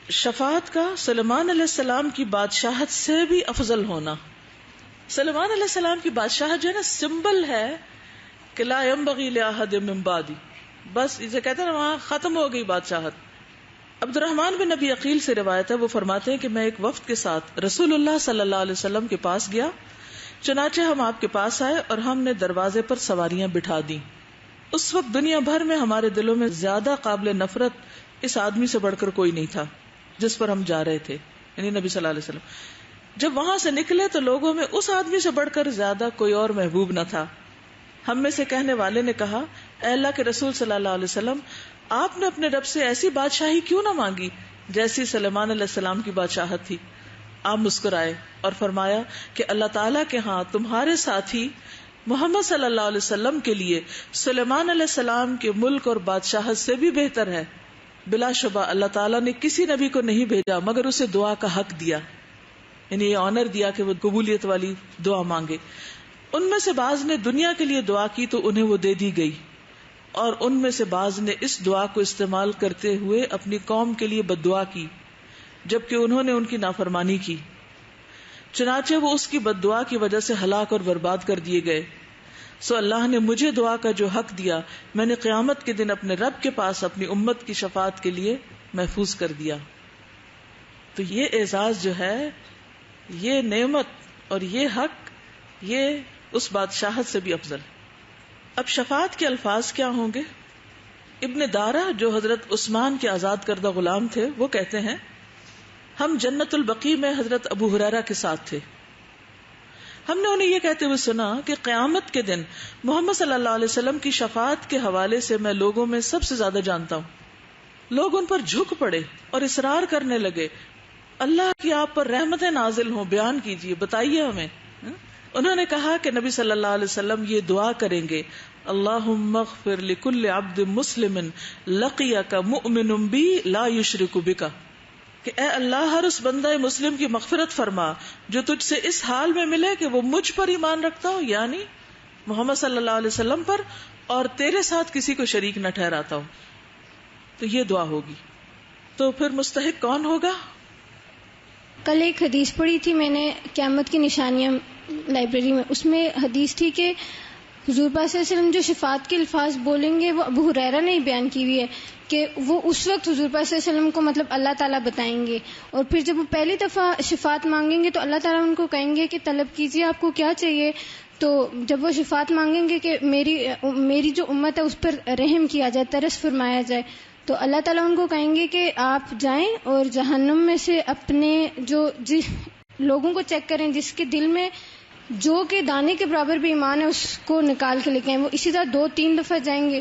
شفاعت کا سلیمان علیہ السلام کی بادشاہت سے بھی افضل ہونا. سلیمان علیہ السلام کی بادشاہت جو ہے نا سمبل ہے کہ لا ينبغي لأحد من بعدی، بس اسے کہتے ہیں نا وہاں ختم ہو گئی بادشاہت. عبد الرحمن بن نبی عقیل سے روایت ہے، وہ فرماتے ہیں کہ میں ایک وفد کے ساتھ رسول اللہ صلی اللہ علیہ وسلم کے پاس گیا، چنانچہ ہم آپ کے پاس آئے اور ہم نے دروازے پر سواریاں بٹھا دی. اس وقت دنیا بھر میں ہمارے دلوں میں زیادہ قابل نفرت اس آدمی سے بڑھ کر کوئی نہیں تھا جس پر ہم جا رہے تھے، یعنی نبی صلی اللہ علیہ وسلم. جب وہاں سے نکلے تو لوگوں میں اس آدمی سے بڑھ کر زیادہ کوئی اور محبوب نہ تھا. ہم میں سے کہنے والے نے کہا، اے اللہ کے رسول صلی اللہ علیہ وسلم، آپ نے اپنے رب سے ایسی بادشاہی کیوں نہ مانگی جیسی سلیمان علیہ السلام کی بادشاہت تھی؟ آپ مسکرائے اور فرمایا کہ اللہ تعالیٰ کے ہاں تمہارے ساتھی محمد صلی اللہ علیہ وسلم کے لیے سلیمان علیہ السلام کے ملک اور بادشاہت سے بھی بہتر ہے. بلا شبہ اللہ تعالیٰ نے کسی نبی کو نہیں بھیجا مگر اسے دعا کا حق دیا، یعنی یہ آنر دیا کہ وہ قبولیت والی دعا مانگے. ان میں سے بعض نے دنیا کے لیے دعا کی تو انہیں وہ دے دی گئی، اور ان میں سے بعض نے اس دعا کو استعمال کرتے ہوئے اپنی قوم کے لیے بد دعا کی جبکہ انہوں نے ان کی نافرمانی کی. چنانچہ وہ اس کی بد دعا کی وجہ سے ہلاک اور برباد کر دیے گئے. سو اللہ نے مجھے دعا کا جو حق دیا میں نے قیامت کے دن اپنے رب کے پاس اپنی امت کی شفاعت کے لیے محفوظ کر دیا. تو یہ اعزاز جو ہے، یہ نعمت اور یہ حق، یہ اس بادشاہت سے بھی افضل. اب شفاعت کے الفاظ کیا ہوں گے؟ ابن دارہ جو حضرت عثمان کے آزاد کردہ غلام تھے وہ کہتے ہیں، ہم جنت البقیع میں حضرت ابو ہریرہ کے ساتھ تھے. ہم نے انہیں یہ کہتے ہوئے سنا کہ قیامت کے دن محمد صلی اللہ علیہ وسلم کی شفاعت کے حوالے سے میں لوگوں میں سب سے زیادہ جانتا ہوں. لوگ ان پر جھک پڑے اور اصرار کرنے لگے، اللہ کی آپ پر رحمتیں نازل ہوں، بیان کیجئے، بتائیے ہمیں. انہوں نے کہا کہ نبی صلی اللہ علیہ وسلم یہ دعا کریں گے، اللہم اغفر لکل عبد مسلم لقیک مؤمن بی لا یشرک بک، کہ اے اللہ ہر اس بندہ مسلم کی مغفرت فرما جو تجھ سے اس حال میں ملے کہ وہ مجھ پر ایمان رکھتا ہو، یعنی محمد صلی اللہ علیہ وسلم پر، اور تیرے ساتھ کسی کو شریک نہ ٹھہراتا ہو. تو یہ دعا ہوگی. تو پھر مستحق کون ہوگا؟ کل ایک حدیث پڑھی تھی میں نے، قیامت کی نشانیاں لائبریری میں، اس میں حدیث تھی کہ حضور پاک صلی اللہ علیہ وسلم جو شفاعت کے الفاظ بولیں گے وہ ابو ہریرہ نے بیان کی ہوئی ہے کہ وہ اس وقت حضور پاک صلی اللہ علیہ وسلم کو مطلب اللہ تعالیٰ بتائیں گے، اور پھر جب وہ پہلی دفعہ شفاعت مانگیں گے تو اللہ تعالیٰ ان کو کہیں گے کہ طلب کیجیے آپ کو کیا چاہیے. تو جب وہ شفاعت مانگیں گے کہ میری جو امت ہے اس پر رحم کیا جائے، ترس فرمایا جائے، تو اللہ تعالیٰ ان کو کہیں گے کہ آپ جائیں اور جہنم میں سے اپنے لوگوں کو چیک کریں جس کے دل میں جو کہ دانے کے برابر بھی ایمان ہے اس کو نکال کے لے کے آئیں. وہ اسی طرح 2-3 دفعہ جائیں گے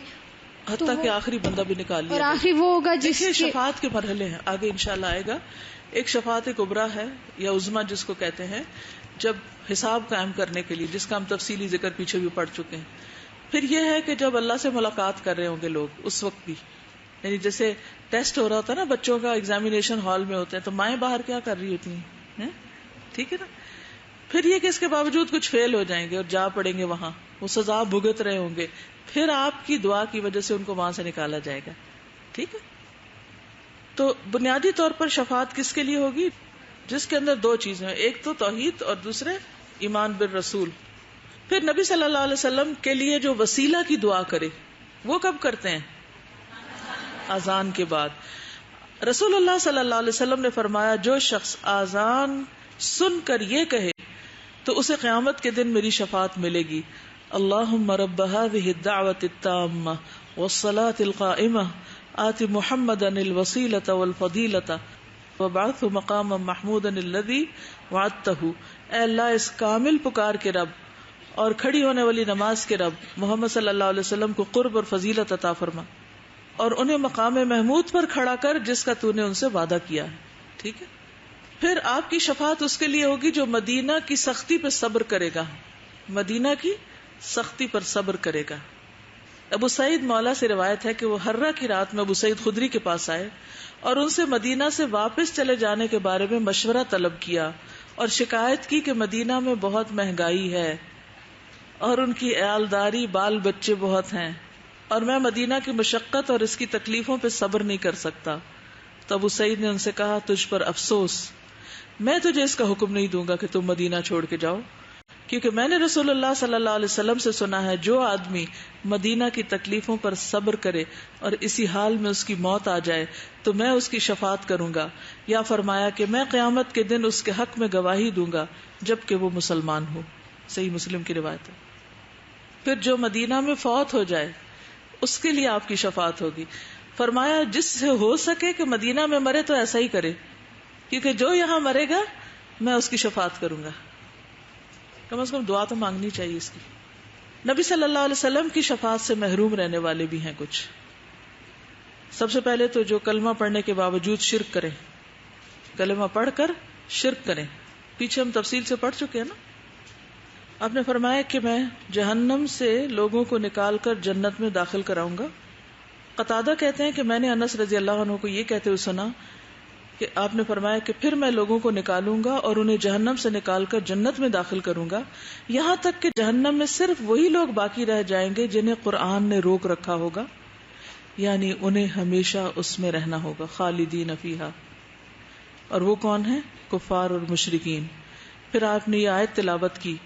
حتیٰ کہ آخری بندہ بھی نکال لیا، اور آخری وہ ہوگا جس کے شفاعت کے مرحلے ہیں، آگے انشاءاللہ آئے گا. ایک شفاعت کبریٰ ہے یا عظمیٰ جس کو کہتے ہیں، جب حساب قائم کرنے کے لیے، جس کا ہم تفصیلی ذکر پیچھے بھی پڑھ چکے ہیں. پھر یہ ہے کہ جب اللہ سے ملاقات کر رہے ہوں گے لوگ اس وقت بھی، یعنی جیسے ٹیسٹ ہو رہا ہوتا ہے نا بچوں کا، ایگزامینیشن ہال میں ہوتے ہیں تو مائیں باہر کیا کر رہی ہوتی ہیں، ٹھیک ہے نا. پھر یہ کہ اس کے باوجود کچھ فیل ہو جائیں گے اور جا پڑیں گے وہاں، وہ سزا بھگت رہے ہوں گے، پھر آپ کی دعا کی وجہ سے ان کو وہاں سے نکالا جائے گا. ٹھیک ہے. تو بنیادی طور پر شفاعت کس کے لیے ہوگی؟ جس کے اندر 2 چیزیں ہیں، ایک تو توحید اور دوسرے ایمان بالرسول. پھر نبی صلی اللہ علیہ وسلم کے لیے جو وسیلہ کی دعا کرے وہ کب کرتے ہیں؟ اذان کے بعد. رسول اللہ صلی اللہ علیہ وسلم نے فرمایا، جو شخص اذان سن کر یہ کہے تو اسے قیامت کے دن میری شفاعت ملے گی. اللہم رب هذه الدعوة التامة والصلاة القائمة آت محمدا الوسیلة والفضیلة وابعثه مقاما محمودا الذی وعدته. اے اللہ اس کامل پکار کے رب اور کھڑی ہونے والی نماز کے رب محمد صلی اللہ علیہ وسلم کو قرب اور فضیلت عطا فرما، اور انہیں مقام محمود پر کھڑا کر جس کا تو نے ان سے وعدہ کیا ہے. ٹھیک ہے. پھر آپ کی شفاعت اس کے لیے ہوگی جو مدینہ کی سختی پہ صبر کرے گا، مدینہ کی سختی پر صبر کرے گا. ابو سعید مولا سے روایت ہے کہ وہ ہرہ کی رات میں ابو سعید خدری کے پاس آئے اور ان سے مدینہ سے واپس چلے جانے کے بارے میں مشورہ طلب کیا اور شکایت کی کہ مدینہ میں بہت مہنگائی ہے اور ان کی عیالداری بال بچے بہت ہیں اور میں مدینہ کی مشقت اور اس کی تکلیفوں پہ صبر نہیں کر سکتا. تو ابو سعید نے ان سے کہا تجھ پر افسوس، میں تجھے اس کا حکم نہیں دوں گا کہ تم مدینہ چھوڑ کے جاؤ، کیونکہ میں نے رسول اللہ صلی اللہ علیہ وسلم سے سنا ہے جو آدمی مدینہ کی تکلیفوں پر صبر کرے اور اسی حال میں اس کی موت آ جائے تو میں اس کی شفاعت کروں گا، یا فرمایا کہ میں قیامت کے دن اس کے حق میں گواہی دوں گا جبکہ وہ مسلمان ہو۔ صحیح مسلم کی روایت ہے۔ پھر جو مدینہ میں فوت ہو جائے اس کے لیے آپ کی شفاعت ہوگی۔ فرمایا جس سے ہو سکے کہ مدینہ میں مرے تو ایسا ہی کرے، کیونکہ جو یہاں مرے گا میں اس کی شفاعت کروں گا۔ کم از کم دعا تو مانگنی چاہیے اس کی۔ نبی صلی اللہ علیہ وسلم کی شفاعت سے محروم رہنے والے بھی ہیں کچھ۔ سب سے پہلے تو جو کلمہ پڑھنے کے باوجود شرک کریں، کلمہ پڑھ کر شرک کریں، پیچھے ہم تفصیل سے پڑھ چکے ہیں نا۔ آپ نے فرمایا کہ میں جہنم سے لوگوں کو نکال کر جنت میں داخل کراؤں گا۔ قتادہ کہتے ہیں کہ میں نے انس رضی اللہ عنہ کو یہ کہتے ہوئے سنا کہ آپ نے فرمایا کہ پھر میں لوگوں کو نکالوں گا اور انہیں جہنم سے نکال کر جنت میں داخل کروں گا، یہاں تک کہ جہنم میں صرف وہی لوگ باقی رہ جائیں گے جنہیں قرآن نے روک رکھا ہوگا، یعنی انہیں ہمیشہ اس میں رہنا ہوگا، خالدین فیہا۔ اور وہ کون ہیں؟ کفار اور مشرکین۔ پھر آپ نے یہ آیت تلاوت کی،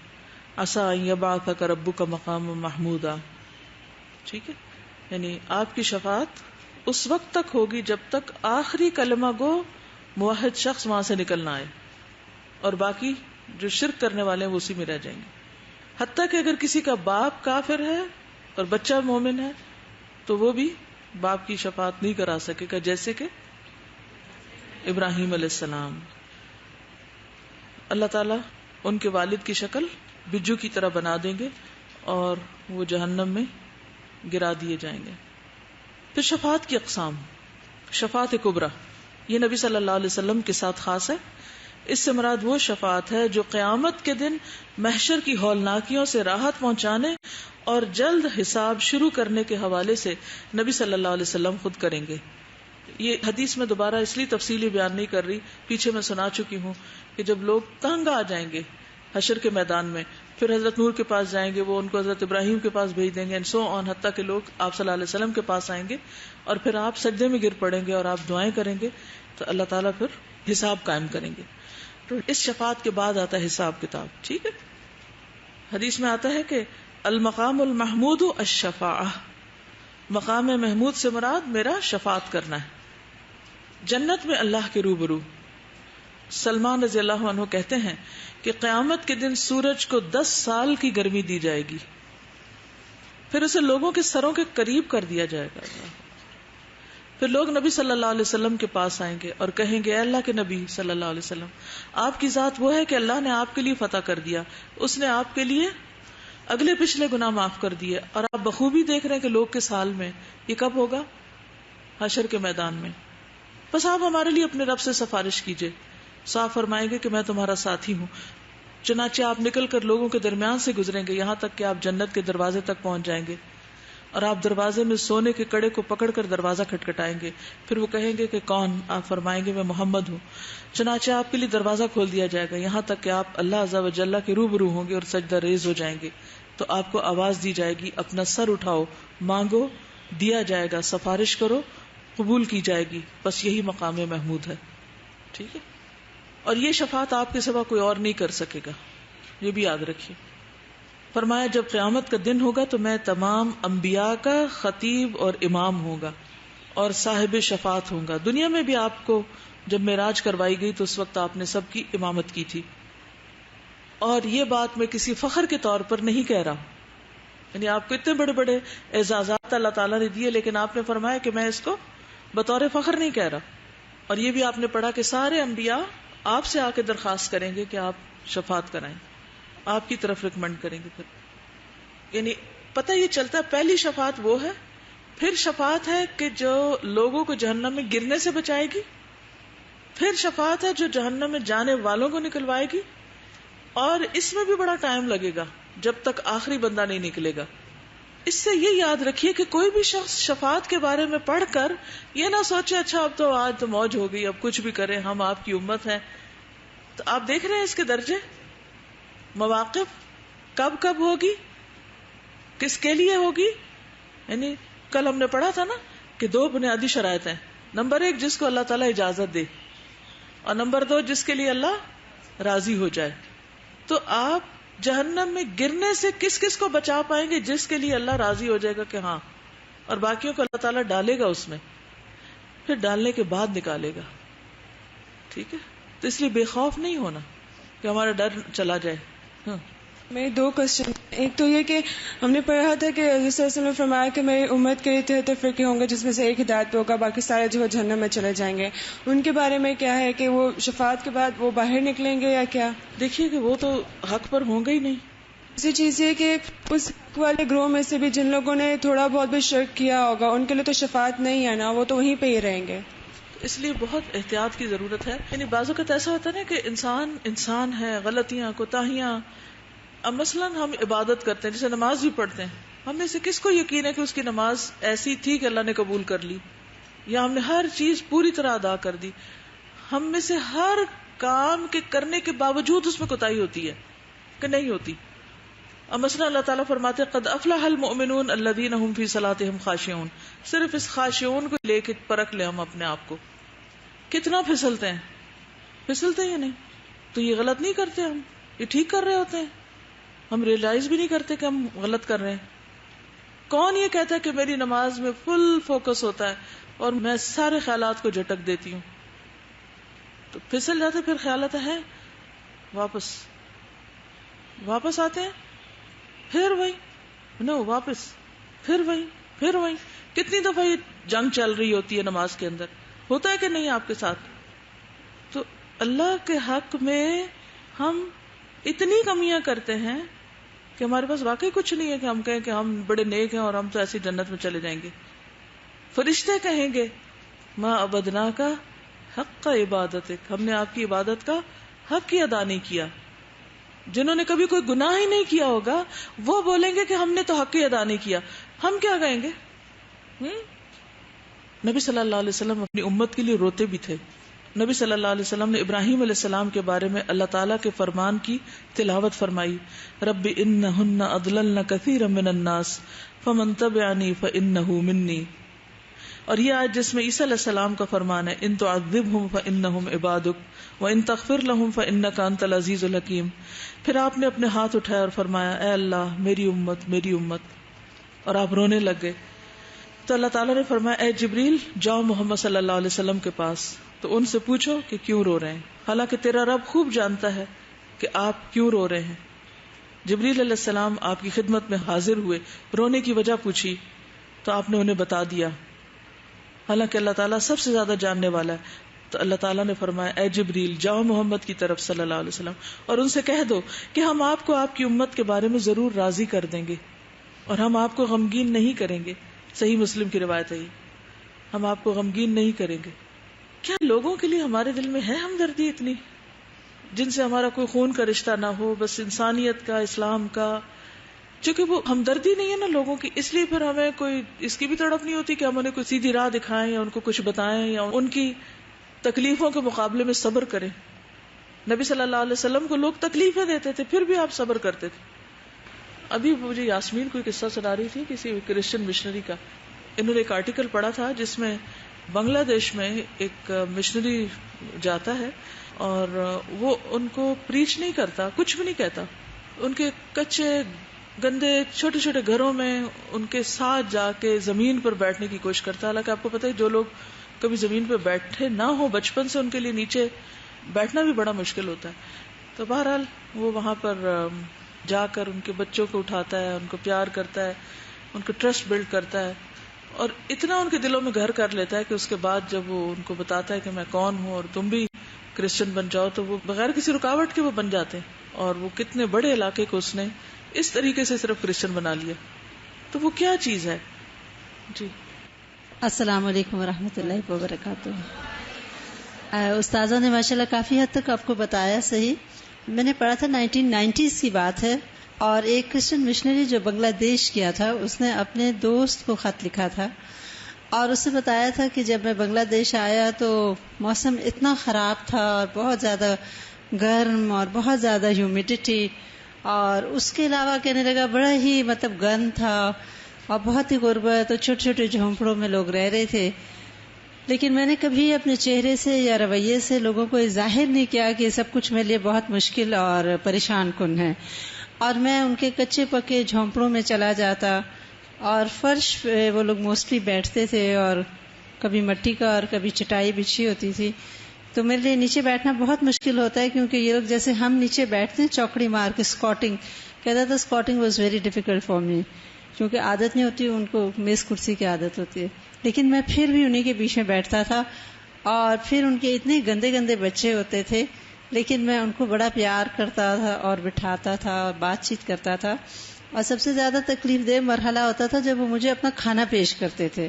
عسیٰ ان یبعثک ربک مقاما محمودا، ٹھیک ہے، یعنی آپ کی شفاعت اس وقت تک ہوگی جب تک آخری کلمہ گو موحد شخص وہاں سے نکلنا آئے، اور باقی جو شرک کرنے والے ہیں وہ اسی میں رہ جائیں گے۔ حتیٰ کہ اگر کسی کا باپ کافر ہے اور بچہ مومن ہے تو وہ بھی باپ کی شفاعت نہیں کرا سکے گا، جیسے کہ ابراہیم علیہ السلام۔ اللہ تعالیٰ ان کے والد کی شکل بجو کی طرح بنا دیں گے اور وہ جہنم میں گرا دیے جائیں گے۔ پھر شفاعت کی اقسام، شفاعت کبریٰ، یہ نبی صلی اللہ علیہ وسلم کے ساتھ خاص ہے۔ اس سے مراد وہ شفاعت ہے جو قیامت کے دن محشر کی ہولناکیوں سے راحت پہنچانے اور جلد حساب شروع کرنے کے حوالے سے نبی صلی اللہ علیہ وسلم خود کریں گے۔ یہ حدیث میں دوبارہ اس لیے تفصیلی بیان نہیں کر رہی، پیچھے میں سنا چکی ہوں کہ جب لوگ تنگ آ جائیں گے حشر کے میدان میں، پھر حضرت نور کے پاس جائیں گے، وہ ان کو حضرت ابراہیم کے پاس بھیج دیں گے، اینڈ سو آن، حتیٰ کہ لوگ آپ صلی اللہ علیہ وسلم کے پاس آئیں گے اور پھر آپ سجدے میں گر پڑیں گے اور آپ دعائیں کریں گے تو اللہ تعالیٰ پھر حساب قائم کریں گے۔ تو اس شفاعت کے بعد آتا ہے حساب کتاب، ٹھیک ہے۔ حدیث میں آتا ہے کہ المقام المحمود الشفاعہ، مقام محمود سے مراد میرا شفاعت کرنا ہے جنت میں اللہ کے روبرو۔ سلمان رضی اللہ عنہ کہتے ہیں کہ قیامت کے دن سورج کو 10 سال کی گرمی دی جائے گی، پھر اسے لوگوں کے سروں کے قریب کر دیا جائے گا، پھر لوگ نبی صلی اللہ علیہ وسلم کے پاس آئیں گے اور کہیں گے اے اللہ کے نبی صلی اللہ علیہ وسلم، آپ کی ذات وہ ہے کہ اللہ نے آپ کے لیے فتح کر دیا، اس نے آپ کے لیے اگلے پچھلے گناہ معاف کر دیے، اور آپ بخوبی دیکھ رہے ہیں کہ لوگ کس حال میں، یہ کب ہوگا؟ حشر کے میدان میں۔ بس آپ ہمارے لیے اپنے رب سے سفارش کیجئے، صاف فرمائیں گے کہ میں تمہارا ساتھی ہوں۔ چنانچہ آپ نکل کر لوگوں کے درمیان سے گزریں گے یہاں تک کہ آپ جنت کے دروازے تک پہنچ جائیں گے، اور آپ دروازے میں سونے کے کڑے کو پکڑ کر دروازہ کھٹکھٹائیں گے، پھر وہ کہیں گے کہ کون؟ آپ فرمائیں گے میں محمد ہوں۔ چنانچہ آپ کے لیے دروازہ کھول دیا جائے گا یہاں تک کہ آپ اللہ عز و جل کے روبرو ہوں گے اور سجدہ ریز ہو جائیں گے، تو آپ کو آواز دی جائے گی اپنا سر اٹھاؤ، مانگو دیا جائے گا، سفارش کرو قبول کی جائے گی۔ بس یہی مقام محمود ہے، ٹھیک ہے۔ اور یہ شفاعت آپ کے سوا کوئی اور نہیں کر سکے گا، یہ بھی یاد رکھیے۔ فرمایا جب قیامت کا دن ہوگا تو میں تمام انبیاء کا خطیب اور امام ہوگا اور صاحب شفاعت ہوں گا۔ دنیا میں بھی آپ کو جب معراج کروائی گئی تو اس وقت آپ نے سب کی امامت کی تھی، اور یہ بات میں کسی فخر کے طور پر نہیں کہہ رہا، یعنی آپ کو اتنے بڑے بڑے اعزازات اللہ تعالیٰ نے دیے، لیکن آپ نے فرمایا کہ میں اس کو بطور فخر نہیں کہہ رہا۔ اور یہ بھی آپ نے پڑھا کہ سارے انبیاء آپ سے آ کے درخواست کریں گے کہ آپ شفاعت کرائیں، آپ کی طرف ریکمینڈ کریں گے۔ پھر یعنی پتہ یہ چلتا ہے پہلی شفاعت وہ ہے، پھر شفاعت ہے کہ جو لوگوں کو جہنم میں گرنے سے بچائے گی، پھر شفاعت ہے جو جہنم میں جانے والوں کو نکلوائے گی، اور اس میں بھی بڑا ٹائم لگے گا جب تک آخری بندہ نہیں نکلے گا۔ اس سے یہ یاد رکھیے کہ کوئی بھی شخص شفاعت کے بارے میں پڑھ کر یہ نہ سوچے اچھا اب تو آج تو موج ہو گئی، اب کچھ بھی کریں، ہم آپ کی امت ہیں۔ تو آپ دیکھ رہے ہیں اس کے درجے، مواقف، کب کب ہوگی، کس کے لیے ہوگی۔ یعنی کل ہم نے پڑھا تھا نا کہ 2 بنیادی شرائط ہیں، نمبر 1 جس کو اللہ تعالیٰ اجازت دے، اور نمبر 2 جس کے لیے اللہ راضی ہو جائے. تو آپ جہنم میں گرنے سے کس کس کو بچا پائیں گے؟ جس کے لیے اللہ راضی ہو جائے گا کہ ہاں، اور باقیوں کو اللہ تعالیٰ ڈالے گا اس میں، پھر ڈالنے کے بعد نکالے گا. ٹھیک ہے، تو اس لیے بے خوف نہیں ہونا کہ ہمارا ڈر چلا جائے. ہاں میرے 2 کوشچن. ایک تو یہ کہ ہم نے پڑھا تھا کہ حضرت صلی اللہ علیہ وسلم نے فرمایا کہ میری امت کے 73 فرقے ہوں گے جس میں سے ایک ہدایت پہ ہوگا، باقی سارے جو جہنم میں چلے جائیں گے. ان کے بارے میں کیا ہے کہ وہ شفاعت کے بعد وہ باہر نکلیں گے یا کیا؟ دیکھیے کہ وہ تو حق پر ہوں گے ہی نہیں. دوسری چیز یہ کہ اس والے گروہ میں سے بھی جن لوگوں نے تھوڑا بہت بھی شرک کیا ہوگا ان کے لیے تو شفاعت نہیں ہے نا، وہ تو وہیں پہ ہی رہیں گے. اس لیے بہت احتیاط کی ضرورت ہے. یعنی بعض اوقات ایسا ہوتا ہے نا کہ انسان ہے، غلطیاں کوتاہیاں. اب مثلاً ہم عبادت کرتے ہیں، جیسے نماز بھی پڑھتے ہیں، ہم میں سے کس کو یقین ہے کہ اس کی نماز ایسی تھی کہ اللہ نے قبول کر لی، یا ہم نے ہر چیز پوری طرح ادا کر دی؟ ہم میں سے ہر کام کے کرنے کے باوجود اس میں کوتاہی ہوتی ہے کہ نہیں ہوتی. اب مثلا اللہ تعالیٰ فرماتے ہیں قد افلح المؤمنون الذین هم فی صلاتهم خاشعون. صرف اس خاشعون کو لے کے پرکھ لیں ہم اپنے آپ کو، کتنا پھسلتے ہیں یا نہیں؟ تو یہ غلط نہیں کرتے، ہم یہ ٹھیک کر رہے ہوتے ہیں، ہم ریئلائز بھی نہیں کرتے کہ ہم غلط کر رہے ہیں. کون یہ کہتا ہے کہ میری نماز میں فل فوکس ہوتا ہے اور میں سارے خیالات کو جھٹک دیتی ہوں؟ تو پھسل جاتے، پھر خیالات ہیں، واپس آتے ہیں، پھر وہی واپس، پھر وہی. کتنی دفعہ یہ جنگ چل رہی ہوتی ہے نماز کے اندر، ہوتا ہے کہ نہیں آپ کے ساتھ؟ تو اللہ کے حق میں ہم اتنی کمیاں کرتے ہیں کہ ہمارے پاس واقعی کچھ نہیں ہے کہ ہم کہیں کہ ہم بڑے نیک ہیں اور ہم تو ایسی جنت میں چلے جائیں گے. فرشتے کہیں گے ما عبدنا کا حق کا عبادت، ہم نے آپ کی عبادت کا حق ہی ادا نہیں کیا. جنہوں نے کبھی کوئی گناہ ہی نہیں کیا ہوگا وہ بولیں گے کہ ہم نے تو حق ہی ادا نہیں کیا. ہم کیا کہیں گے؟ نبی صلی اللہ علیہ وسلم اپنی امت کے لیے روتے بھی تھے. نبی صلی اللہ علیہ وسلم نے ابراہیم علیہ السلام کے بارے میں اللہ تعالیٰ کے فرمان کی تلاوت فرمائی، رب انہن اضللن کثیرا من الناس فمن تبعنی فانہ منی. اور یہ آیت جس میں عیسیٰ علیہ السلام کا فرمان ہے ان تعذبہم فانہم عبادک وان تغفر لہم فانک انت العزیز الحکیم. پھر آپ نے اپنے ہاتھ اٹھایا اور فرمایا اے اللہ میری امت، اور آپ رونے لگ گئے. تو اللہ تعالیٰ نے فرمایا اے جبریل جاؤ محمد صلی اللہ علیہ وسلم کے پاس، تو ان سے پوچھو کہ کیوں رو رہے ہیں، حالانکہ تیرا رب خوب جانتا ہے کہ آپ کیوں رو رہے ہیں. جبریل علیہ السلام آپ کی خدمت میں حاضر ہوئے، رونے کی وجہ پوچھی تو آپ نے انہیں بتا دیا، حالانکہ اللہ تعالیٰ سب سے زیادہ جاننے والا ہے. تو اللہ تعالیٰ نے فرمایا اے جبریل جاؤ محمد کی طرف صلی اللہ علیہ وسلم اور ان سے کہہ دو کہ ہم آپ کو آپ کی امت کے بارے میں ضرور راضی کر دیں گے اور ہم آپ کو غمگین نہیں کریں گے. صحیح مسلم کی روایت ہے، ہم آپ کو غمگین نہیں کریں گے. کیا لوگوں کے لیے ہمارے دل میں ہے ہمدردی اتنی، جن سے ہمارا کوئی خون کا رشتہ نہ ہو، بس انسانیت کا، اسلام کا؟ چونکہ وہ ہمدردی نہیں ہے نا لوگوں کی، اس لیے پھر ہمیں کوئی اس کی بھی تڑپ نہیں ہوتی کہ ہم انہیں کوئی سیدھی راہ دکھائیں یا ان کو کچھ بتائیں یا ان کی تکلیفوں کے مقابلے میں صبر کریں. نبی صلی اللہ علیہ وسلم کو لوگ تکلیفیں دیتے تھے پھر بھی آپ صبر کرتے تھے. ابھی مجھے یاسمین کوئی قصہ سنا رہی تھی کسی کرسچن مشنری کا. انہوں نے ایک آرٹیکل پڑھا تھا جس میں بنگلہ دیش میں ایک مشنری جاتا ہے اور وہ ان کو پریچ نہیں کرتا، کچھ بھی نہیں کہتا. ان کے کچے گندے چھوٹے چھوٹے گھروں میں ان کے ساتھ جا کے زمین پر بیٹھنے کی کوشش کرتا ہے. حالانکہ آپ کو پتہ ہے جو لوگ کبھی زمین پہ بیٹھے نہ ہو بچپن سے ان کے لیے نیچے بیٹھنا بھی بڑا مشکل ہوتا ہے. تو بہرحال وہ وہاں پر جا کر ان کے بچوں کو اٹھاتا ہے، ان کو پیار کرتا ہے، ان کو ٹرسٹ بلڈ کرتا ہے اور اتنا ان کے دلوں میں گھر کر لیتا ہے کہ اس کے بعد جب وہ ان کو بتاتا ہے کہ میں کون ہوں اور تم بھی کرسچن بن جاؤ تو وہ بغیر کسی رکاوٹ کے وہ بن جاتے ہیں. اور وہ کتنے بڑے علاقے کو اس نے اس طریقے سے صرف کرسچن بنا لیا. تو وہ کیا چیز ہے؟ جی السلام علیکم ورحمۃ اللہ وبرکاتہ. استاذہ نے ماشاءاللہ کافی حد تک آپ کو بتایا. صحیح، میں نے پڑھا تھا 1990s کی بات ہے، اور ایک کرسچن مشنری جو بنگلہ دیش گیا تھا اس نے اپنے دوست کو خط لکھا تھا اور اس سے بتایا تھا کہ جب میں بنگلہ دیش آیا تو موسم اتنا خراب تھا اور بہت زیادہ گرم اور بہت زیادہ ہیومیڈیٹی، اور اس کے علاوہ کہنے لگا بڑا ہی گند تھا اور بہت ہی غربت اور چھوٹے چھوٹے جھونپڑوں میں لوگ رہ رہے تھے. لیکن میں نے کبھی اپنے چہرے سے یا رویے سے لوگوں کو ظاہر نہیں کیا کہ سب کچھ میرے لیے بہت مشکل اور پریشان کن ہے. اور میں ان کے کچے پکے جھونپڑوں میں چلا جاتا اور فرش پہ وہ لوگ موسٹلی بیٹھتے تھے اور کبھی مٹی کا اور کبھی چٹائی بچھی ہوتی تھی. تو میرے لیے نیچے بیٹھنا بہت مشکل ہوتا ہے کیونکہ یہ لوگ جیسے ہم نیچے بیٹھتے ہیں چوکڑی مار کے اسکواٹنگ کہتا تھا. Squatting was very difficult for me کیونکہ عادت نہیں ہوتی, ان کو میز کرسی کی عادت ہوتی ہے. لیکن میں پھر بھی انہی کے بیچ میں بیٹھتا تھا اور پھر ان کے اتنے گندے گندے بچے ہوتے تھے لیکن میں ان کو بڑا پیار کرتا تھا اور بٹھاتا تھا اور بات چیت کرتا تھا. اور سب سے زیادہ تکلیف دہ مرحلہ ہوتا تھا جب وہ مجھے اپنا کھانا پیش کرتے تھے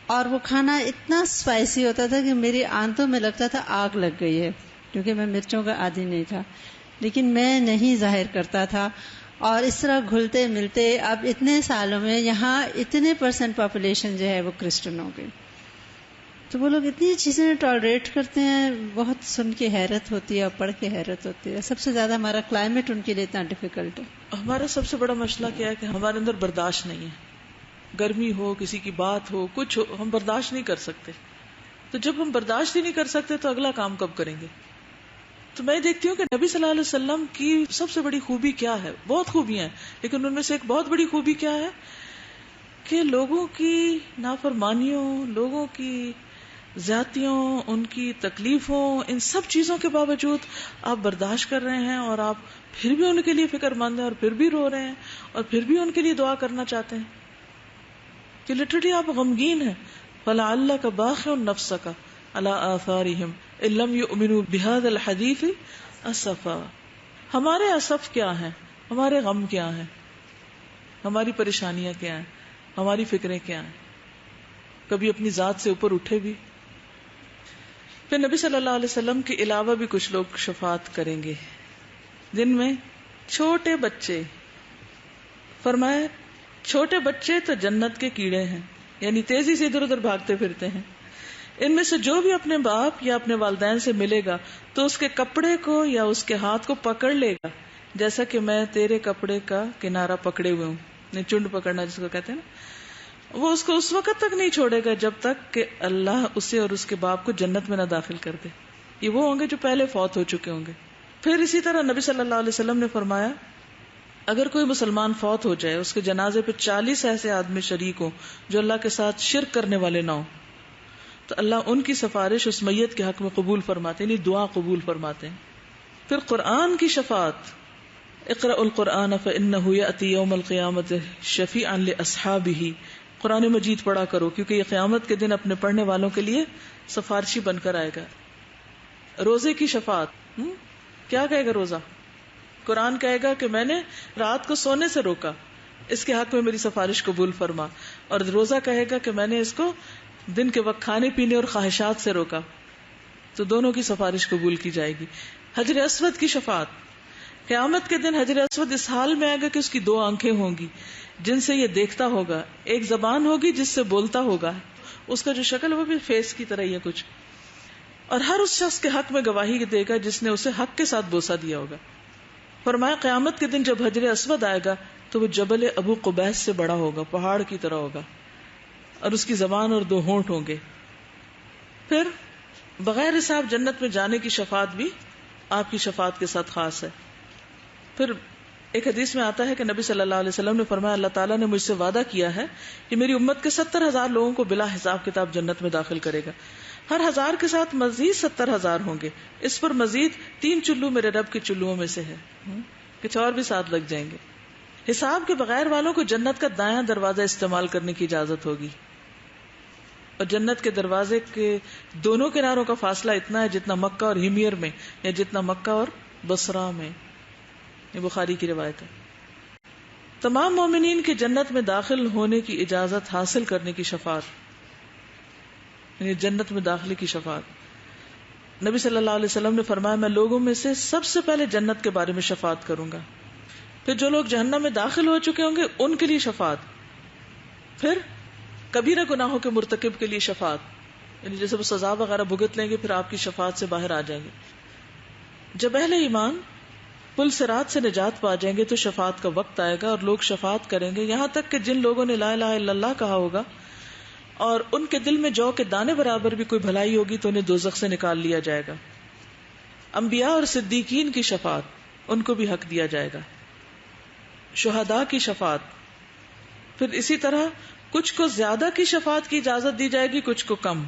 اور وہ کھانا اتنا اسپائسی ہوتا تھا کہ میری آنتوں میں لگتا تھا آگ لگ گئی ہے کیونکہ میں مرچوں کا عادی نہیں تھا. لیکن میں نہیں ظاہر کرتا تھا اور اس طرح گھلتے ملتے اب اتنے سالوں میں یہاں اتنے % پاپولیشن جو ہے وہ کرسچن ہو گئی. تو وہ لوگ اتنی چیزیں ٹالریٹ کرتے ہیں, بہت سن کے حیرت ہوتی ہے اور پڑھ کے حیرت ہوتی ہے. سب سے زیادہ ہمارا کلائمیٹ ان کے لیے اتنا ڈیفیکلٹ ہے. ہمارا سب سے بڑا مسئلہ کیا ہے کہ ہمارے اندر برداشت نہیں ہے. گرمی ہو, کسی کی بات ہو, کچھ ہو, ہم برداشت نہیں کر سکتے. تو جب ہم برداشت ہی نہیں کر سکتے تو اگلا کام کب کریں گے؟ تو میں دیکھتی ہوں کہ نبی صلی اللہ علیہ وسلم کی سب سے بڑی خوبی کیا ہے؟ بہت خوبیاں ہیں لیکن ان میں سے ایک بہت بڑی خوبی کیا ہے کہ لوگوں کی نافرمانیوں, لوگوں کی زیادتیوں, ان کی تکلیفوں, ان سب چیزوں کے باوجود آپ برداشت کر رہے ہیں اور آپ پھر بھی ان کے لیے فکر مند ہیں اور پھر بھی رو رہے ہیں اور پھر بھی ان کے لیے دعا کرنا چاہتے ہیں کہ لٹرلی آپ غمگین ہیں. فَلَعَلَّكَ بَاخِعٌ نَفْسَكَ عَلَىٰ آثَارِهِمْ إِن لَّمْ يُؤْمِنُوا بِهَٰذَا الْحَدِيثِ أَسَفًا. ہمارے اسف کیا ہیں, ہمارے غم کیا ہیں, ہماری پریشانیاں کیا ہیں, ہماری فکریں کیا ہیں؟ کبھی اپنی ذات سے اوپر اٹھے بھی. پھر نبی صلی اللہ علیہ وسلم کے علاوہ بھی کچھ لوگ شفاعت کریں گے جن میں چھوٹے بچے. فرمایا چھوٹے بچے تو جنت کے کیڑے ہیں, یعنی تیزی سے ادھر ادھر بھاگتے پھرتے ہیں. ان میں سے جو بھی اپنے باپ یا اپنے والدین سے ملے گا تو اس کے کپڑے کو یا اس کے ہاتھ کو پکڑ لے گا جیسا کہ میں تیرے کپڑے کا کنارہ پکڑے ہوئے ہوں. چنڈ پکڑنا جس کو کہتے ہیں نا. وہ اس کو اس وقت تک نہیں چھوڑے گا جب تک کہ اللہ اسے اور اس کے باپ کو جنت میں نہ داخل کر دے. یہ وہ ہوں گے جو پہلے فوت ہو چکے ہوں گے. پھر اسی طرح نبی صلی اللہ علیہ وسلم نے فرمایا اگر کوئی مسلمان فوت ہو جائے, اس کے جنازے پہ 40 ایسے آدمی شریک ہوں جو اللہ کے ساتھ شرک کرنے والے نہ ہوں, تو اللہ ان کی سفارش اس میت کے حق میں قبول فرماتے ہیں, یعنی دعا قبول فرماتے ہیں. پھر قرآن کی شفاعت, اقرأ القرآن فإنه يأتي يوم القیامة شفیعا لأصحابہ. قرآن مجید پڑھا کرو کیونکہ یہ قیامت کے دن اپنے پڑھنے والوں کے لیے سفارشی بن کر آئے گا. روزے کی شفاعت, کیا کہے گا روزہ؟ قرآن کہے گا کہ میں نے رات کو سونے سے روکا, اس کے حق میں میری سفارش قبول فرما. اور روزہ کہے گا کہ میں نے اس کو دن کے وقت کھانے پینے اور خواہشات سے روکا, تو دونوں کی سفارش قبول کی جائے گی. حجر اسود کی شفاعت, قیامت کے دن حجر اسود اس حال میں آئے گا کہ اس کی 2 آنکھیں ہوں گی جن سے یہ دیکھتا ہوگا, ایک زبان ہوگی جس سے بولتا ہوگا, اس کا جو شکل وہ بھی فیس کی طرح ہی ہے کچھ, اور ہر اس شخص کے حق میں گواہی دے گا جس نے اسے حق کے ساتھ بوسہ دیا ہوگا. فرمایا قیامت کے دن جب حجر اسود آئے گا تو وہ جبل ابو قبیس سے بڑا ہوگا, پہاڑ کی طرح ہوگا, اور اس کی زبان اور 2 ہونٹ ہوں گے. پھر بغیر حساب جنت میں جانے کی شفاعت بھی آپ کی شفاعت کے ساتھ خاص ہے. پھر ایک حدیث میں آتا ہے کہ نبی صلی اللہ علیہ وسلم نے فرمایا اللہ تعالیٰ نے مجھ سے وعدہ کیا ہے کہ میری امت کے 70,000 لوگوں کو بلا حساب کتاب جنت میں داخل کرے گا. ہر 1000 کے ساتھ مزید 70,000 ہوں گے, اس پر مزید 3 چلو میرے رب کے چلوؤں میں سے ہے, کچھ اور بھی ساتھ لگ جائیں گے. حساب کے بغیر والوں کو جنت کا دایاں دروازہ استعمال کرنے کی اجازت ہوگی, اور جنت کے دروازے کے دونوں کناروں کا فاصلہ اتنا ہے جتنا مکہ اور ہمیر میں, یا جتنا مکہ اور بصرہ میں. یہ بخاری کی روایت ہے. تمام مومنین کے جنت میں داخل ہونے کی اجازت حاصل کرنے کی شفاعت, یعنی جنت میں داخلے کی شفاعت. نبی صلی اللہ علیہ وسلم نے فرمایا میں لوگوں میں سے سب سے پہلے جنت کے بارے میں شفاعت کروں گا. پھر جو لوگ جہنم میں داخل ہو چکے ہوں گے ان کے لیے شفاعت. پھر کبیرہ گناہوں کے مرتکب کے لیے شفاعت, یعنی جیسے وہ سزا وغیرہ بھگت لیں گے پھر آپ کی شفاعت سے باہر آ جائیں گے. جب اہل ایمان پل صراط سے نجات پا جائیں گے تو شفاعت کا وقت آئے گا اور لوگ شفاعت کریں گے, یہاں تک کہ جن لوگوں نے لا الہ الا اللہ کہا ہوگا اور ان کے دل میں جو کے دانے برابر بھی کوئی بھلائی ہوگی تو انہیں دوزخ سے نکال لیا جائے گا. انبیاء اور صدیقین کی شفاعت ان کو بھی حق دیا جائے گا. شہداء کی شفاعت. پھر اسی طرح کچھ کو زیادہ کی شفاعت کی اجازت دی جائے گی, کچھ کو کم.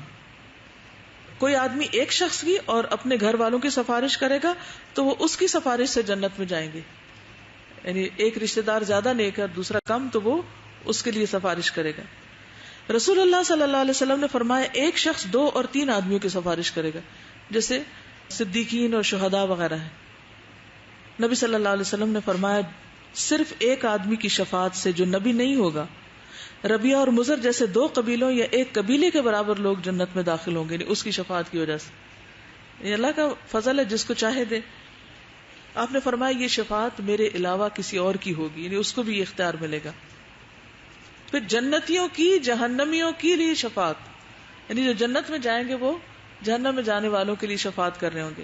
کوئی آدمی ایک شخص کی اور اپنے گھر والوں کی سفارش کرے گا تو وہ اس کی سفارش سے جنت میں جائیں گے. یعنی ایک رشتہ دار زیادہ نیک ہے, دوسرا کم, تو وہ اس کے لیے سفارش کرے گا. رسول اللہ صلی اللہ علیہ وسلم نے فرمایا ایک شخص 2 اور 3 آدمیوں کی سفارش کرے گا, جیسے صدیقین اور شہداء وغیرہ ہیں. نبی صلی اللہ علیہ وسلم نے فرمایا صرف ایک آدمی کی شفاعت سے جو نبی نہیں ہوگا, ربیہ اور مضر جیسے 2 قبیلوں یا ایک قبیلے کے برابر لوگ جنت میں داخل ہوں گے, یعنی اس کی شفاعت کی وجہ سے. یہ اللہ کا فضل ہے, جس کو چاہے دے. آپ نے فرمایا یہ شفاعت میرے علاوہ کسی اور کی ہوگی, یعنی اس کو بھی یہ اختیار ملے گا. پھر جنتیوں کی جہنمیوں کی لیے شفاعت, یعنی جو جنت میں جائیں گے وہ جہنم میں جانے والوں کے لیے شفاعت کر رہے ہوں گے.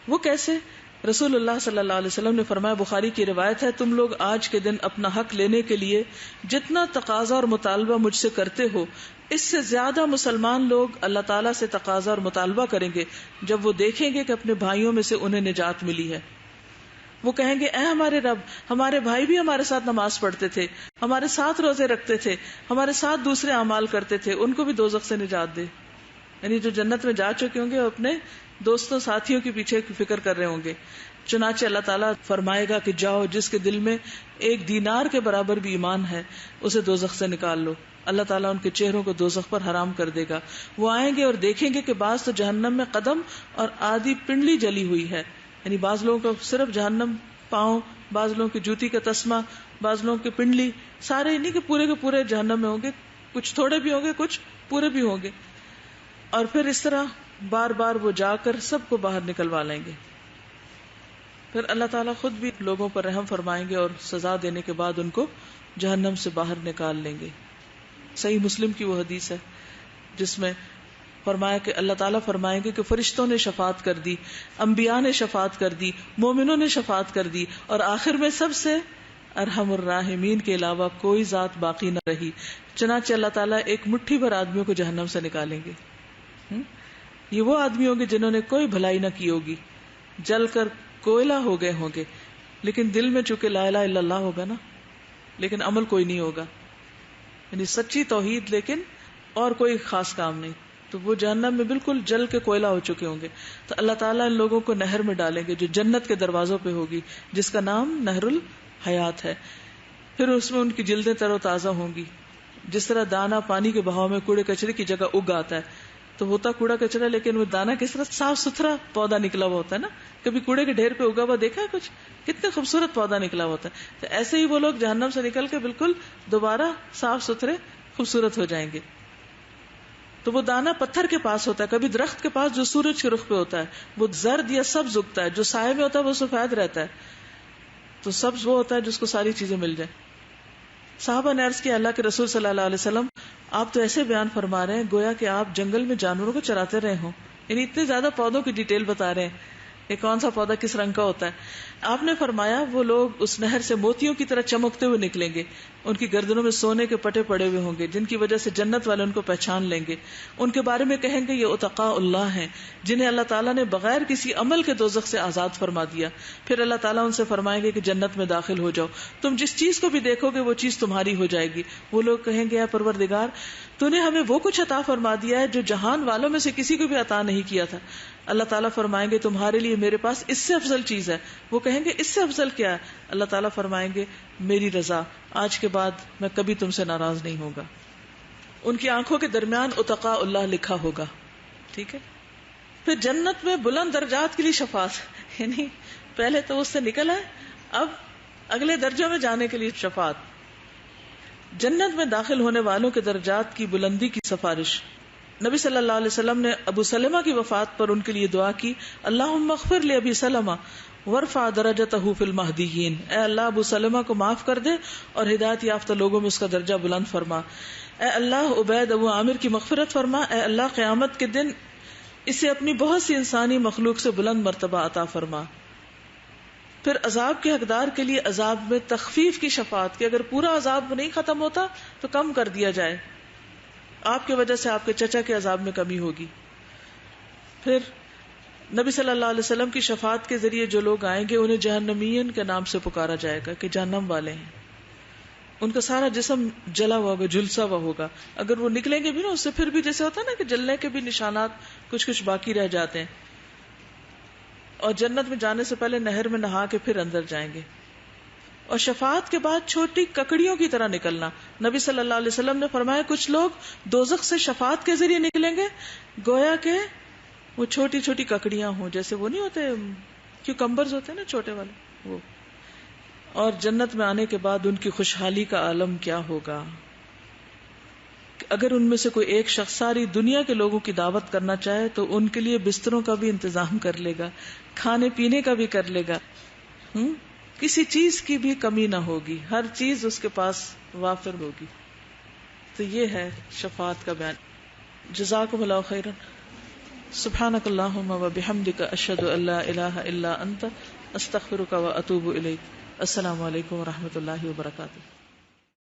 وہ کیسے؟ رسول اللہ صلی اللہ علیہ وسلم نے فرمایا, بخاری کی روایت ہے, تم لوگ آج کے دن اپنا حق لینے کے لیے جتنا تقاضا اور مطالبہ مجھ سے کرتے ہو, اس سے زیادہ مسلمان لوگ اللہ تعالیٰ سے تقاضا اور مطالبہ کریں گے جب وہ دیکھیں گے کہ اپنے بھائیوں میں سے انہیں نجات ملی ہے. وہ کہیں گے اے ہمارے رب, ہمارے بھائی بھی ہمارے ساتھ نماز پڑھتے تھے, ہمارے ساتھ روزے رکھتے تھے, ہمارے ساتھ دوسرے اعمال کرتے تھے, ان کو بھی دوزخ سے نجات دے. یعنی جو جنت میں جا چکے ہوں گے وہ اپنے دوستوں ساتھیوں کے پیچھے فکر کر رہے ہوں گے. چنانچہ اللہ تعالیٰ فرمائے گا کہ جاؤ, جس کے دل میں 1 دینار کے برابر بھی ایمان ہے اسے دوزخ سے نکال لو. اللہ تعالیٰ ان کے چہروں کو دوزخ پر حرام کر دے گا. وہ آئیں گے اور دیکھیں گے کہ بعض تو جہنم میں قدم اور آدھی پنڈلی جلی ہوئی ہے, یعنی بعض لوگوں کو صرف جہنم پاؤں, بعض لوگوں کی جوتی کا تسمہ, بعض لوگوں کی پنڈلی, سارے ہی نہیں کہ پورے کے پورے جہنم میں ہوں گے, کچھ تھوڑے بھی ہوں گے, کچھ پورے بھی ہوں گے. اور پھر اس طرح بار بار وہ جا کر سب کو باہر نکلوا لیں گے. پھر اللہ تعالیٰ خود بھی لوگوں پر رحم فرمائیں گے اور سزا دینے کے بعد ان کو جہنم سے باہر نکال لیں گے. صحیح مسلم کی وہ حدیث ہے جس میں فرمایا کہ اللہ تعالیٰ فرمائیں گے کہ فرشتوں نے شفاعت کر دی, انبیاء نے شفاعت کر دی, مومنوں نے شفاعت کر دی, اور آخر میں سب سے ارحم الراحمین کے علاوہ کوئی ذات باقی نہ رہی. چنانچہ اللہ تعالیٰ ایک مٹھی بھر آدمیوں کو جہنم سے نکالیں گے. یہ وہ آدمی ہوں گے جنہوں نے کوئی بھلائی نہ کی ہوگی, جل کر کوئلہ ہو گئے ہوں گے, لیکن دل میں چونکہ لا الہ الا اللہ ہوگا نا, لیکن عمل کوئی نہیں ہوگا, یعنی سچی توحید لیکن اور کوئی خاص کام نہیں, تو وہ جہنم میں بالکل جل کے کوئلہ ہو چکے ہوں گے. تو اللہ تعالیٰ ان لوگوں کو نہر میں ڈالیں گے جو جنت کے دروازوں پہ ہوگی, جس کا نام نہر الحیات ہے. پھر اس میں ان کی جلدیں تر و تازہ ہوں گی. جس طرح دانا پانی کے بہاؤ میں کوڑے کچرے کی جگہ اگ آتا ہے, تو ہوتا کوڑا کچرا لیکن وہ دانا کس طرح صاف ستھرا پودا نکلا ہوا ہوتا ہے نا. کبھی کوڑے کے ڈھیر پہ اگا ہوا دیکھا ہے کچھ, کتنے خوبصورت پودا نکلا ہوتا ہے. تو ایسے ہی وہ لوگ جہنم سے نکل کے بالکل دوبارہ صاف ستھرے خوبصورت ہو جائیں گے. تو وہ دانا پتھر کے پاس ہوتا ہے, کبھی درخت کے پاس جو سورج کے رخ پہ ہوتا ہے, وہ زرد یا سبز اگتا ہے, جو سائے میں ہوتا ہے وہ سفید رہتا ہے. تو سبز وہ ہوتا ہے جس کو ساری چیزیں مل جائیں. صحابہ نے عرض کیا اللہ کے رسول صلی اللہ علیہ وسلم, آپ تو ایسے بیان فرما رہے ہیں گویا کہ آپ جنگل میں جانوروں کو چراتے رہے ہوں, یعنی اتنے زیادہ پودوں کی ڈیٹیل بتا رہے ہیں کہ کون سا پودا کس رنگ کا ہوتا ہے. آپ نے فرمایا وہ لوگ اس نہر سے موتیوں کی طرح چمکتے ہوئے نکلیں گے, ان کی گردنوں میں سونے کے پٹے پڑے ہوئے ہوں گے, جن کی وجہ سے جنت والے ان کو پہچان لیں گے. ان کے بارے میں کہیں گے یہ اتقاء اللہ ہیں جنہیں اللہ تعالیٰ نے بغیر کسی عمل کے دوزخ سے آزاد فرما دیا. پھر اللہ تعالیٰ ان سے فرمائیں گے کہ جنت میں داخل ہو جاؤ, تم جس چیز کو بھی دیکھو گے وہ چیز تمہاری ہو جائے گی. وہ لوگ کہیں گے اے پروردگار, تو نے ہمیں وہ کچھ عطا فرما دیا ہے جو جہان والوں میں سے کسی کو بھی عطا نہیں کیا تھا. اللہ تعالیٰ فرمائیں گے تمہارے لیے میرے پاس اس سے افضل چیز ہے. وہ کہیں گے اس سے افضل کیا ہے؟ اللہ تعالیٰ فرمائیں گے میری رضا, آج کے بعد میں کبھی تم سے ناراض نہیں ہوگا. ان کی آنکھوں کے درمیان اتقاء اللہ لکھا ہوگا. ٹھیک ہے. پھر جنت میں بلند درجات کے لیے شفاعت, یعنی پہلے تو اس سے نکل ہے, اب اگلے درجوں میں جانے کے لیے شفاعت. جنت میں داخل ہونے والوں کے درجات کی بلندی کی سفارش. نبی صلی اللہ علیہ وسلم نے ابو سلمہ کی وفات پر ان کے لیے دعا کی, اللہم اغفر لابی سلمہ وارفع درجتہ فی المہدیین, اے اللہ ابو سلمہ کو معاف کر دے اور ہدایت یافتہ لوگوں میں اس کا درجہ بلند فرما. اے اللہ عبید ابو عامر کی مغفرت فرما. اے اللہ قیامت کے دن اسے اپنی بہت سی انسانی مخلوق سے بلند مرتبہ عطا فرما. پھر عذاب کے حقدار کے لیے عذاب میں تخفیف کی شفاعت, کہ اگر پورا عذاب نہیں ختم ہوتا تو کم کر دیا جائے. آپ کی وجہ سے آپ کے چچا کے عذاب میں کمی ہوگی. پھر نبی صلی اللہ علیہ وسلم کی شفاعت کے ذریعے جو لوگ آئیں گے انہیں جہنمین کے نام سے پکارا جائے گا کہ جہنم والے ہیں. ان کا سارا جسم جلا ہوا ہوگا, جھلسا ہوا ہوگا. اگر وہ نکلیں گے بھی نا اس سے پھر بھی جیسے ہوتا ہے نا کہ جلنے کے بھی نشانات کچھ باقی رہ جاتے ہیں. اور جنت میں جانے سے پہلے نہر میں نہا کے پھر اندر جائیں گے. اور شفاعت کے بعد چھوٹی ککڑیوں کی طرح نکلنا. نبی صلی اللہ علیہ وسلم نے فرمایا کچھ لوگ دوزخ سے شفاعت کے ذریعے نکلیں گے گویا کہ وہ چھوٹی چھوٹی ککڑیاں ہوں, جیسے وہ نہیں ہوتے کیوکمبرز ہوتے ہیں نا چھوٹے والے وہ. اور جنت میں آنے کے بعد ان کی خوشحالی کا عالم کیا ہوگا. اگر ان میں سے کوئی ایک شخص ساری دنیا کے لوگوں کی دعوت کرنا چاہے تو ان کے لیے بستروں کا بھی انتظام کر لے گا, کھانے پینے کا بھی کر لے گا, کسی چیز کی بھی کمی نہ ہوگی, ہر چیز اس کے پاس وافر ہوگی. تو یہ ہے شفاعت کا بیان. جزاکم اللہ خیرا. سبحانک اللہم و بحمدک اشہد ان لا الہ الا انت استغفرک و اتوب الیک. السلام علیکم و رحمۃ اللہ وبرکاتہ.